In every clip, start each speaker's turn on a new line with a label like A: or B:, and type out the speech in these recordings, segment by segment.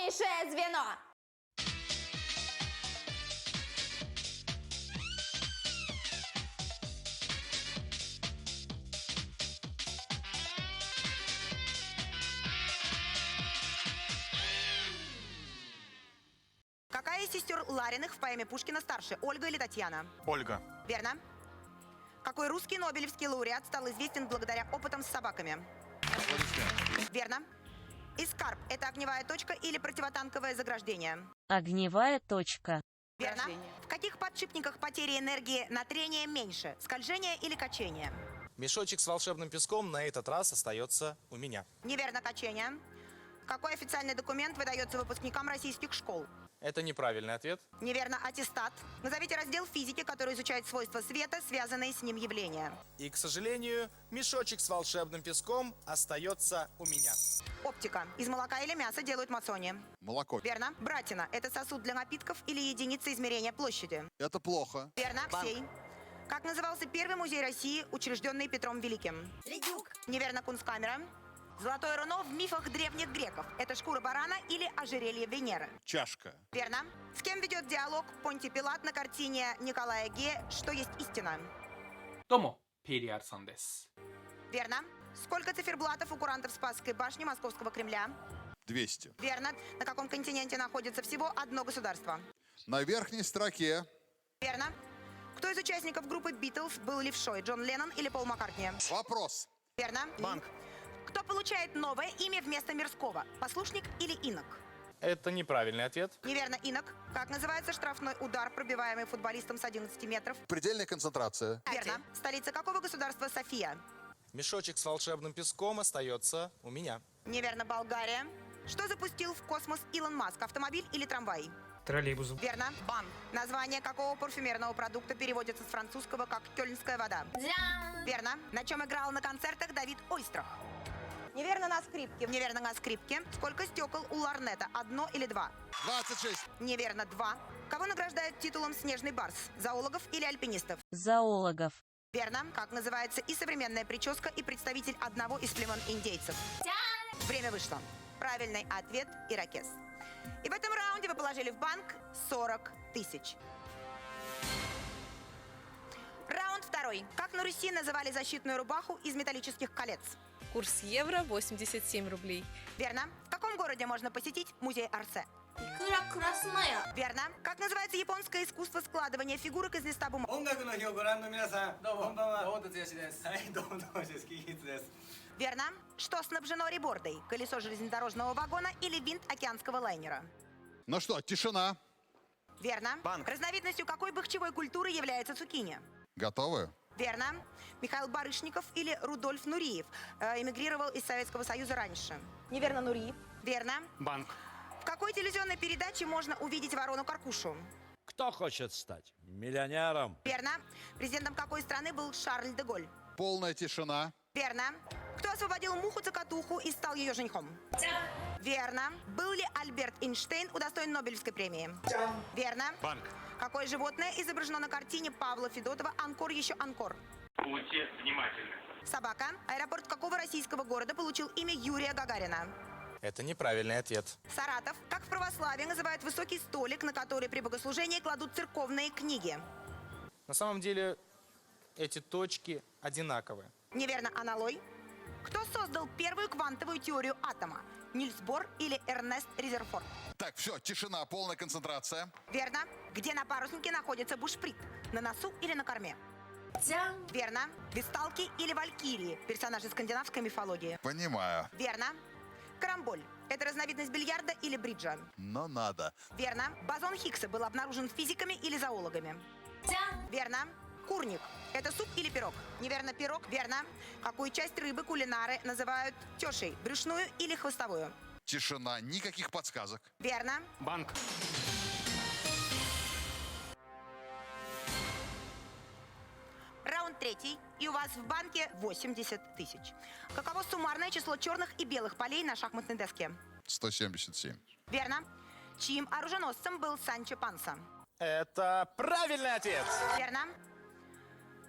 A: Сильнейшее звено.
B: Какая из сестер Лариных в поэме Пушкина старше, Ольга или Татьяна?
C: Ольга.
B: Верно. Какой русский нобелевский лауреат стал известен благодаря опытам с собаками? Верно. Искарп – это огневая точка или противотанковое заграждение?
D: Огневая точка.
B: Верно. В каких подшипниках потери энергии на трение меньше? Скольжение или качение?
C: Мешочек с волшебным песком на этот раз остается у меня.
B: Неверно, качение. Какой официальный документ выдается выпускникам российских школ?
C: Это неправильный ответ.
B: Неверно, аттестат. Назовите раздел физики, который изучает свойства света, связанные с ним явления.
C: И, к сожалению, мешочек с волшебным песком остается у меня.
B: Оптика. Из молока или мяса делают мацони?
E: Молоко.
B: Верно. Братина – это сосуд для напитков или единица измерения площади?
E: Это плохо.
B: Верно. Всей. Как назывался первый музей России, учрежденный Петром Великим?
A: Ледюк.
B: Неверно, Кунсткамера. Золотое руно в мифах древних греков – это шкура барана или ожерелье Венеры?
E: Чашка.
B: Верно. С кем ведет диалог Понтий Пилат на картине Николая Ге «Что есть истина»?
F: どうも、PDR さんです。
B: Верно. Сколько циферблатов у курантов Спасской башни Московского Кремля?
E: 200.
B: Верно. На каком континенте находится всего одно государство?
E: На верхней строке.
B: Верно. Кто из участников группы Битлз был левшой, Джон Леннон или Пол Маккартни?
E: Вопрос.
B: Верно.
C: Банк.
B: Кто получает новое имя вместо мирского? Послушник или инок?
C: Это неправильный ответ.
B: Неверно, инок. Как называется штрафной удар, пробиваемый футболистом с 11 метров?
E: Предельная концентрация.
B: Верно. Столица какого государства София?
C: Мешочек с волшебным песком остается у меня.
B: Неверно, Болгария. Что запустил в космос Илон Маск? Автомобиль или трамвай?
F: Троллейбус.
B: Верно. Банк. Название какого парфюмерного продукта переводится с французского как «кёльнская вода»?
A: Дзян.
B: Верно. На чем играл на концертах Давид Ойстрах? Неверно, на скрипке. Неверно, на скрипке. Сколько стекол у ларнета? Одно или два?
E: 26.
B: Неверно, два. Кого награждают титулом «Снежный барс»? Зоологов или альпинистов?
D: Зоологов.
B: Верно. Как называется и современная прическа, и представитель одного из племен индейцев? Время вышло. Правильный ответ – ирокез. И в этом раунде вы положили в банк 40 тысяч. Раунд второй. Как на Руси называли защитную рубаху из металлических колец?
G: Курс евро 87 рублей.
B: Верно. В каком городе можно посетить музей Арсе?
A: Икра красная.
B: Верно. Как называется японское искусство складывания фигурок из листа бумаги?
H: 音楽の日をご覧の皆さん、どうもこんばんは。大田剛です。はい、どうもです。キヒツです。
B: Верно. Что снабжено ребордой? Колесо железнодорожного вагона или винт океанского лайнера?
E: Ну что, тишина.
B: Верно.
C: Банк.
B: Разновидностью какой бахчевой культуры является цукини?
E: Готовы?
B: Верно. Михаил Барышников или Рудольф Нуриев эмигрировал из Советского Союза раньше? Неверно, Нуриев. Верно.
C: Банк.
B: В какой телевизионной передаче можно увидеть ворону Каркушу?
I: Кто хочет стать миллионером?
B: Верно. Президентом какой страны был Шарль де Голль?
E: Полная тишина.
B: Верно. Кто освободил муху-цокотуху и стал ее женихом? Верно. Был ли Альберт Эйнштейн удостоен Нобелевской премии? Верно.
C: Банк.
B: Какое животное изображено на картине Павла Федотова «Анкор еще Анкор»?
J: Будьте внимательны.
B: Собака. Аэропорт какого российского города получил имя Юрия Гагарина?
C: Это неправильный ответ.
B: Саратов. Как в православии называют высокий столик, на который при богослужении кладут церковные книги?
C: На самом деле эти точки одинаковые.
B: Неверно, аналой. Кто создал первую квантовую теорию атома? Нильс Бор или Эрнест Резерфорд?
E: Так, все, тишина, полная концентрация.
B: Верно. Где на паруснике находится бушприт? На носу или на корме?
A: Дзян.
B: Верно. Весталки или валькирии? Персонажи скандинавской мифологии.
E: Понимаю.
B: Верно. Карамболь. Это разновидность бильярда или бриджа?
E: Но надо.
B: Верно. Бозон Хиггса был обнаружен физиками или зоологами?
A: Дзян.
B: Верно. Курник. Это суп или пирог? Неверно, пирог. Верно. Какую часть рыбы кулинары называют тешей? Брюшную или хвостовую?
E: Тишина, никаких подсказок.
B: Верно.
C: Банк.
B: Раунд третий. И у вас в банке 80 тысяч. Каково суммарное число черных и белых полей на шахматной доске?
E: 177.
B: Верно. Чьим оруженосцем был Санчо Панса?
C: Это правильный ответ.
B: Верно.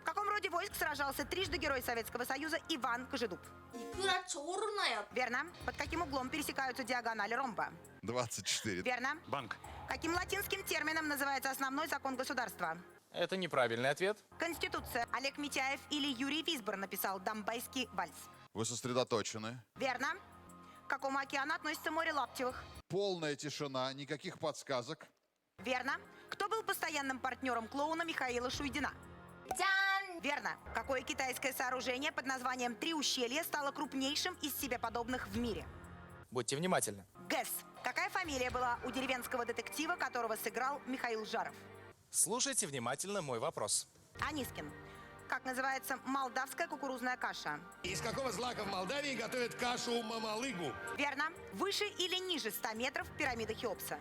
B: каком роде войск сражался трижды Герой Советского Союза Иван Кожедуб?
A: 이끌아 초르나야.
B: Верно. Под каким углом пересекаются диагонали ромба?
E: 24.
B: Верно.
F: Банк.
B: Каким латинским термином называется основной закон государства?
F: Это неправильный ответ.
B: Конституция. Олег Митяев или Юрий Висбор написал «Донбасский вальс».
E: Вы сосредоточены.
B: Верно. К какому океану относится море Лаптевых?
E: Полная тишина, никаких подсказок.
B: Верно. Кто был постоянным партнером клоуна Михаила Шуйдина?
A: 짠.
B: Верно. Какое китайское сооружение под названием «Три ущелья» стало крупнейшим из себе подобных в мире?
F: Будьте внимательны.
B: ГЭС. Какая фамилия была у деревенского детектива, которого сыграл Михаил Жаров?
F: Слушайте внимательно мой вопрос.
B: Анискин. Как называется молдавская кукурузная каша?
I: Из какого злака в Молдавии готовят кашу мамалыгу?
B: Верно. Выше или ниже 100 метров пирамида Хеопса?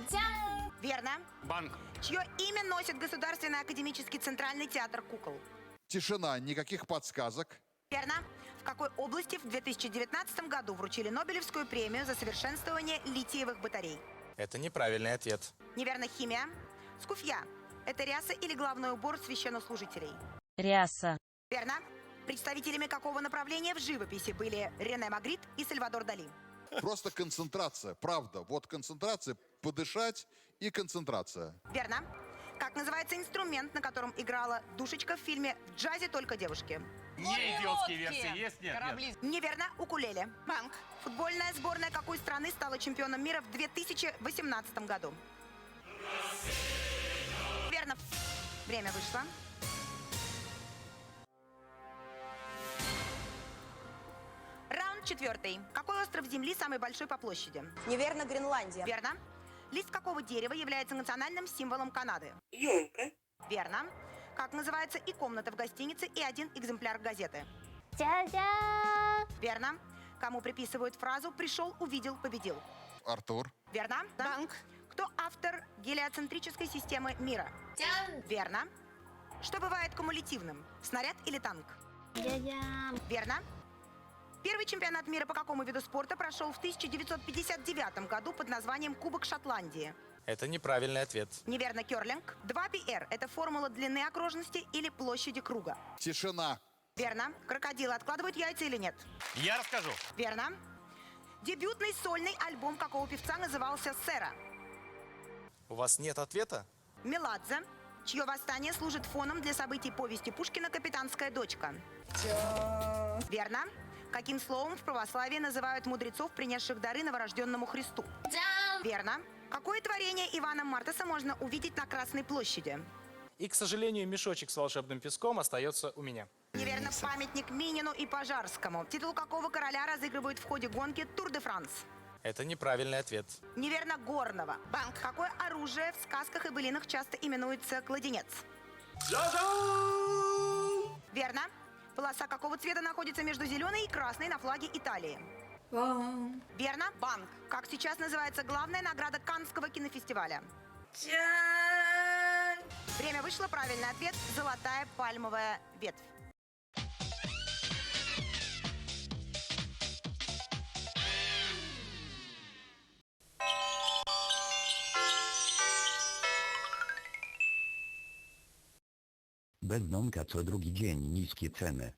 A: 짠.
B: Верно.
F: Банк.
B: Чье имя носит Государственный академический центральный театр кукол?
E: Тишина, никаких подсказок.
B: Верно. В какой области в 2019 году вручили Нобелевскую премию за совершенствование литиевых батарей?
F: Это неправильный ответ.
B: Неверно. Химия. Скуфья. Это ряса или главной убор священнослужителей?
D: Ряса.
B: Верно. Представителями какого направления в живописи были Рене Магрит и Сальвадор Дали?
E: Просто концентрация, правда. Вот концентрация, подышать и концентрация.
B: Верно. Как называется инструмент, на котором играла Душечка в фильме «В джазе только девушки»?
J: Не идиотские версии есть? Нет, нет.
B: Неверно. Укулеле. Банк. Футбольная сборная какой страны стала чемпионом мира в 2018 году? Верно. Время вышло. Раунд 4. Какой остров Земли самый большой по площади?
K: Неверно, Гренландия.
B: Верно. Лист какого дерева является национальным символом Канады?
K: Елка.
B: Верно. Как называется и комната в гостинице, и один экземпляр газеты?
A: 짜잔.
B: Верно. Кому приписывают фразу «пришел, увидел, победил»?
E: Артур.
B: Верно. Банк. Кто автор гелиоцентрической системы мира?
A: 짠.
B: Верно. Что бывает кумулятивным? Снаряд или танк?
A: 짜잔.
B: Верно. Первый чемпионат мира по какому виду спорта прошел в 1959 году под названием Кубок Шотландии?
F: Это неправильный ответ.
B: Неверно. Керлинг. 2πr – это формула длины окружности или площади круга?
E: Тишина.
B: Верно. Крокодилы откладывают яйца или нет?
J: Я расскажу.
B: Верно. Дебютный сольный альбом какого певца назывался «Сера»?
F: У вас нет ответа?
B: Меладзе. Чье восстание служит фоном для событий повести Пушкина «Капитанская дочка»? Верно. Каким словом в православии называют мудрецов, принесших дары новорожденному Христу?
A: 짠.
B: Верно. Какое творение Ивана Мартеса можно увидеть на Красной площади?
F: И, к сожалению, мешочек с волшебным песком остается у меня.
B: Неверно. Памятник Минину и Пожарскому. Титул какого короля разыгрывают в ходе гонки Тур де Франс?
F: Это неправильный ответ.
B: Неверно. Горного. Банк. Какое оружие в сказках и былинах часто именуется кладенец? Верно. Полоса какого цвета находится между зеленой и красной на флаге Италии? Верно. Банк. Как сейчас называется главная награда Каннского кинофестиваля?
A: 짠.
B: Время вышло. Правильный ответ – золотая пальмовая ветвь.
L: Bezdomka co drugi dzień niskie ceny.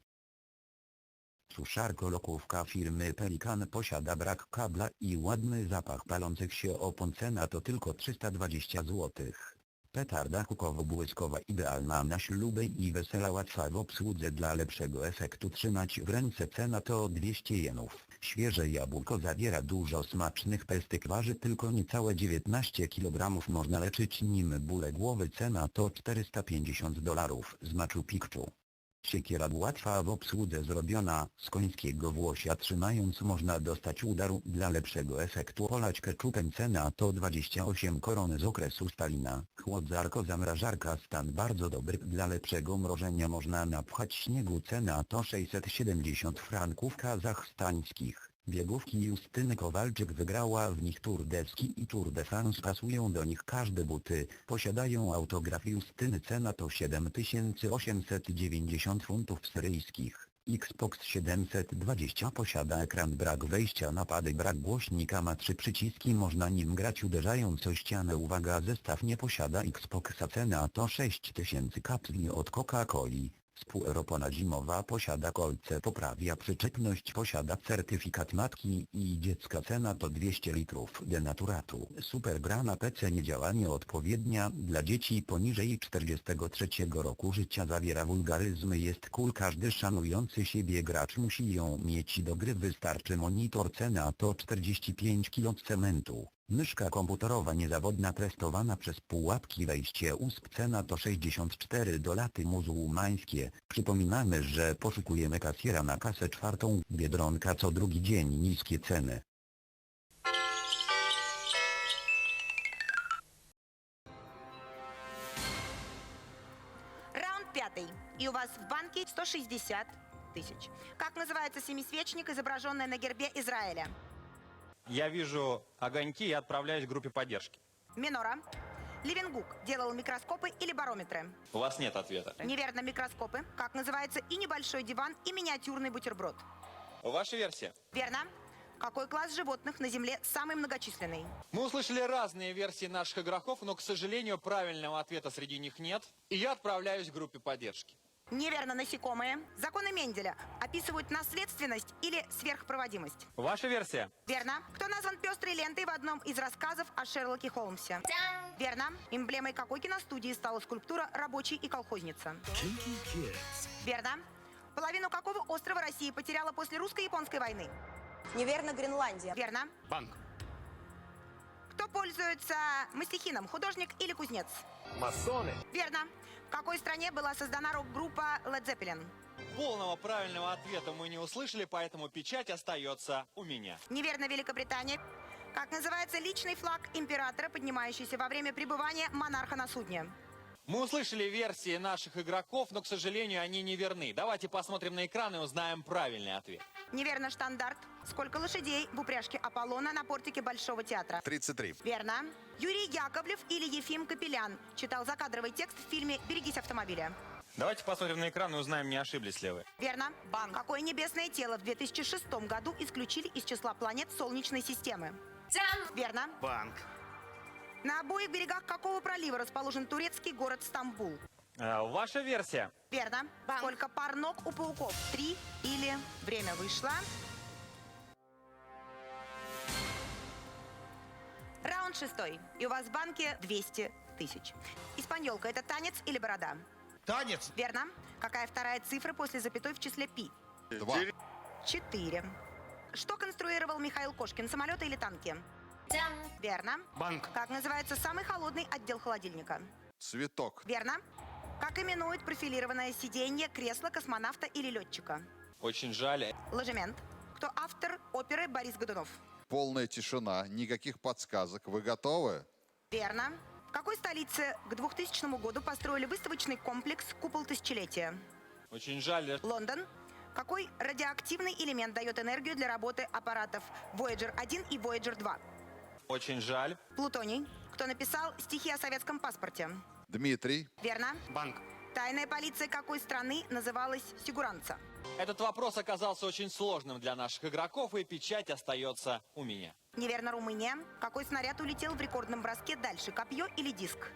L: Suszarko lokówka firmy Pelikan posiada brak kabla i ładny zapach palących się opon, cena to tylko 320 zł. Petarda hukowo-błyskowa idealna na śluby i wesela, łatwa w obsłudze, dla lepszego efektu trzymać w ręce, cena to 200 jenów. Świeże jabłko zawiera dużo smacznych pestyk, waży tylko niecałe 19 kg, można leczyć nim bóle głowy, cena to $450 z Machu Picchu. Siekiera łatwa w obsłudze, zrobiona z końskiego włosia, trzymając można dostać udaru, dla lepszego efektu polać keczupem, cena to 28 koron z okresu Stalina. Chłodzarko zamrażarka, stan bardzo dobry, dla lepszego mrożenia można napchać śniegu, cena to 670 franków kazachstańskich. Biegówki Justyny Kowalczyk, wygrała w nich Tour de Ski i Tour de France, pasują do nich każde buty, posiadają autograf Justyny, cena to 7890 funtów syryjskich. Xbox 720 posiada ekran, brak wejścia, napady, brak głośnika, ma 3 przyciski, można nim grać uderzając o ścianę. Uwaga, zestaw nie posiada Xboxa, cena to 6000 kapsli od Coca-Coli. Spółropona zimowa posiada kolce, poprawia przyczepność, posiada certyfikat matki i dziecka, cena to 200 litrów denaturatu. Super na PC, niedziałanie odpowiednia dla dzieci poniżej 43 roku życia, zawiera wulgaryzmy, jest cool, każdy szanujący siebie gracz musi ją mieć, do gry wystarczy monitor, cena to 45 kg cementu. Myszka komputerowa niezawodna, testowana przez pułapki, wejście USP, cena to $64 muzułmańskie. Przypominamy, że poszukujemy kasjera na kasę czwartą, Biedronka co drugi dzień, niskie ceny.
B: Раунд 5. И у вас в банке 160 тысяч. Как называется семисвечник, изображенный на гербе Израиля?
H: Я вижу огоньки и отправляюсь к группе поддержки.
B: Минора. Левенгук делал микроскопы или барометры?
H: У вас нет ответа.
B: Неверно, микроскопы. Как называется и небольшой диван, и миниатюрный бутерброд?
H: Ваша версия?
B: Верно. Какой класс животных на Земле самый многочисленный?
H: Мы услышали разные версии наших игроков, но, к сожалению, правильного ответа среди них нет. И я отправляюсь к группе поддержки.
B: Неверно, насекомые. Законы Менделя описывают наследственность или сверхпроводимость.
H: Ваша версия?
B: Верно. Кто назван пестрой лентой в одном из рассказов о Шерлоке Холмсе? Верно. Эмблемой какой киностудии стала скульптура «Рабочий и колхозница»? Верно. Половину какого острова Россия потеряла после русско-японской войны?
A: Неверно, Гренландия.
B: Верно.
J: Банк.
B: Кто пользуется мастихином, художник или кузнец?
J: Масоны.
B: Верно. В какой стране была создана рок-группа Led Zeppelin?
H: Полного правильного ответа мы не услышали, поэтому печать остается у меня.
B: Неверно, Великобритания. Как называется личный флаг императора, поднимающийся во время пребывания монарха на судне?
H: Мы услышали версии наших игроков, но, к сожалению, они не верны. Давайте посмотрим на экран и узнаем правильный ответ.
B: Неверно, штандарт. Сколько лошадей в упряжке Аполлона на портике Большого театра?
E: 33.
B: Верно. Юрий Яковлев или Ефим Капелян читал закадровый текст в фильме «Берегись автомобиля».
H: Давайте посмотрим на экран и узнаем, не ошиблись ли вы.
B: Верно. Банк. Какое небесное тело в 2006 году исключили из числа планет Солнечной системы? Верно.
J: Банк.
B: На обоих берегах какого пролива расположен турецкий город Стамбул?
H: Ваша версия?
B: Верно. Сколько пар ног у пауков? 3 или... Время вышло. Раунд 6. И у вас в банке 200 тысяч. Испаньолка — это танец или борода?
I: Танец.
B: Верно. Какая вторая цифра после запятой в числе пи?
E: 2.
B: 4. Что конструировал Михаил Кошкин, самолеты или танки? Верно.
J: Банк.
B: Как называется самый холодный отдел холодильника?
E: Цветок.
B: Верно. Как именует профилированное сиденье кресла космонавта или летчика?
H: Очень жаль.
B: Ложемент. Кто автор оперы Борис Годунов?
E: Полная тишина, никаких подсказок. Вы готовы?
B: Верно. В какой столице к 2000 году построили выставочный комплекс «Купол тысячелетия»?
H: Очень жаль.
B: Лондон. Какой радиоактивный элемент дает энергию для работы аппаратов Voyager 1 и Voyager 2?
H: Очень жаль.
B: Плутоний. Кто написал стихи о советском паспорте?
E: Дмитрий.
B: Верно.
J: Банк.
B: Тайная полиция какой страны называлась «Сигуранца»?
H: Этот вопрос оказался очень сложным для наших игроков, и печать остается у меня.
B: Неверно, Румыния. Какой снаряд улетел в рекордном броске дальше, копье или диск?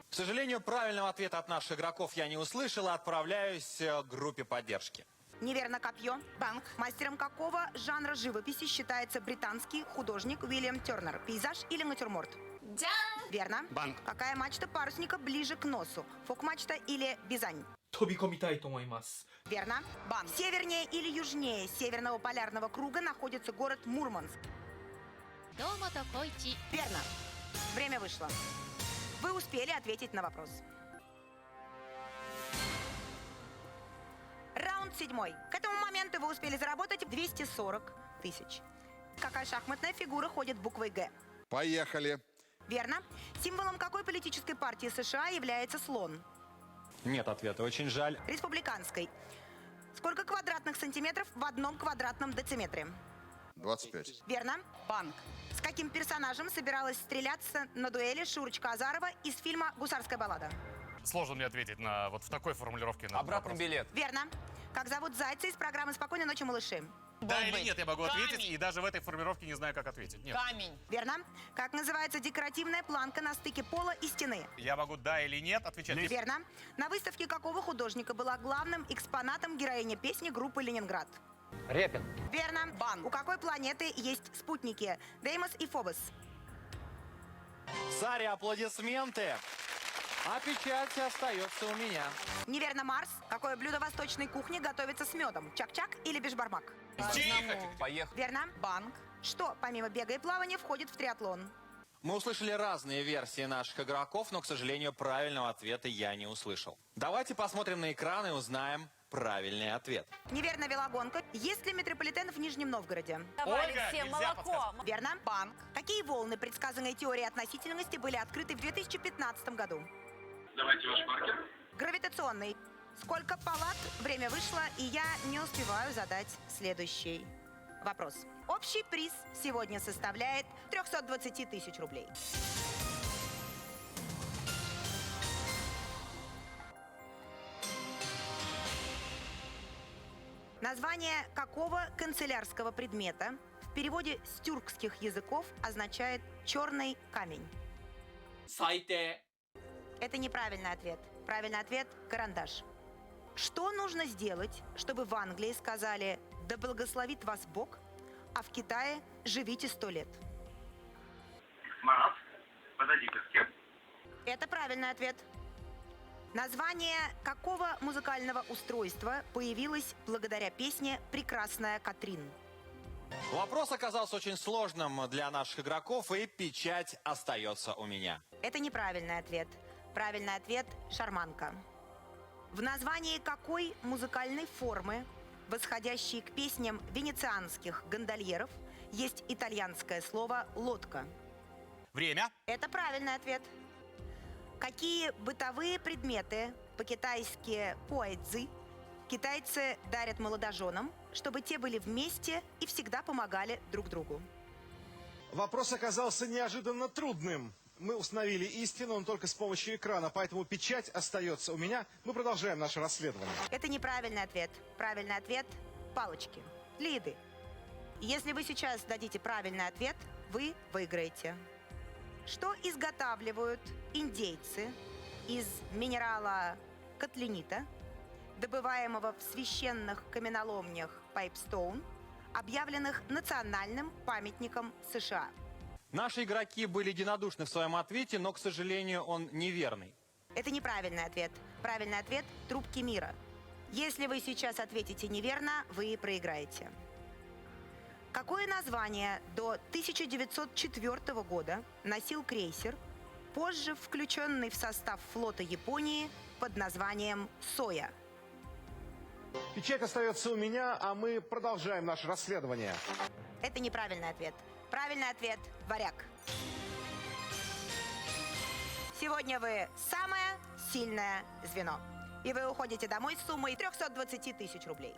H: К сожалению, правильного ответа от наших игроков я не услышал, отправляюсь к группе поддержки.
B: Неверно, копье. Банк. Мастером какого жанра живописи считается британский художник Уильям Тернер? Пейзаж или натюрморт? Верно.
J: Банк.
B: Какая мачта парусника ближе к носу? Фок-мачта или бизань? Верно. Банк. Севернее или южнее северного полярного круга находится город Мурманск? Верно. Время вышло. Вы успели ответить на вопрос. Раунд 7. К этому моменту вы успели заработать 240 тысяч. Какая шахматная фигура ходит буквой «Г»?
E: Поехали.
B: Верно. Символом какой политической партии США является слон?
H: Нет ответа, очень жаль.
B: Республиканской. Сколько квадратных сантиметров в одном квадратном дециметре?
E: 25.
B: Верно. Банк. С каким персонажем собиралась стреляться на дуэли Шурочка Азарова из фильма «Гусарская баллада»?
J: Сложно мне ответить в такой формулировке.
H: Обратный билет.
B: Верно. Как зовут зайца из программы «Спокойной ночи, малыши»?
J: Да или нет, я могу ответить, и даже в этой формировке не знаю, как ответить. Нет.
A: Камень.
B: Верно. Как называется декоративная планка на стыке пола и стены?
J: Я могу да или нет отвечать.
B: Верно. На выставке какого художника была главным экспонатом героиня песни группы «Ленинград»?
H: Репин.
B: Верно. У какой планеты есть спутники Деймос и Фобос?
H: Саре аплодисменты. А печать остается у меня.
B: Неверно, Марс. Какое блюдо восточной кухни готовится с медом? Чак-чак или бешбармак?
J: Тихо!
H: Поехали.
B: Верно.
A: Банк.
B: Что, помимо бега и плавания, входит в триатлон?
H: Мы услышали разные версии наших игроков, но, к сожалению, правильного ответа я не услышал. Давайте посмотрим на экран и узнаем правильный ответ.
B: Неверно, велогонка. Есть ли метрополитен в Нижнем Новгороде?
A: Давали
J: Ольга,
A: всем
J: нельзя
A: молоко.
B: Верно. Банк. Какие волны предсказанной теории относительности были открыты в 2015 году?
J: Давайте ваш маркер.
B: Гравитационный. Сколько палат? Время вышло, и я не успеваю задать следующий вопрос. Общий приз сегодня составляет 320 тысяч рублей. Название какого канцелярского предмета в переводе с тюркских языков означает «черный камень»?
H: Сайте.
B: Это неправильный ответ. Правильный ответ – карандаш. Что нужно сделать, чтобы в Англии сказали «Да благословит вас Бог», а в Китае «Живите 100 лет»?
J: Марат, подойди-ка с кем?
B: Это правильный ответ. Название какого музыкального устройства появилось благодаря песне «Прекрасная Катрин»?
H: Вопрос оказался очень сложным для наших игроков, и печать остается у меня.
B: Это неправильный ответ. Правильный ответ – шарманка. В названии какой музыкальной формы, восходящей к песням венецианских гондольеров, есть итальянское слово «лодка»?
J: Время.
B: Это правильный ответ. Какие бытовые предметы, по-китайски «куайцзы», китайцы дарят молодоженам, чтобы те были вместе и всегда помогали друг другу?
C: Вопрос оказался неожиданно трудным. Мы установили истину, но только с помощью экрана, поэтому печать остается у меня. Мы продолжаем наше расследование.
B: Это неправильный ответ. Правильный ответ – палочки для еды. Если вы сейчас дадите правильный ответ, вы выиграете. Что изготавливают индейцы из минерала котленита, добываемого в священных каменоломнях Пайпстоун, объявленных национальным памятником США?
H: Наши игроки были единодушны в своем ответе, но, к сожалению, он неверный.
B: Это неправильный ответ. Правильный ответ – трубки мира. Если вы сейчас ответите неверно, вы проиграете. Какое название до 1904 года носил крейсер, позже включенный в состав флота Японии под названием «Соя»?
C: Печать остается у меня, а мы продолжаем наше расследование.
B: Это неправильный ответ. Правильный ответ – «Варяг». Сегодня вы самое сильное звено. И вы уходите домой с суммой 320 тысяч рублей.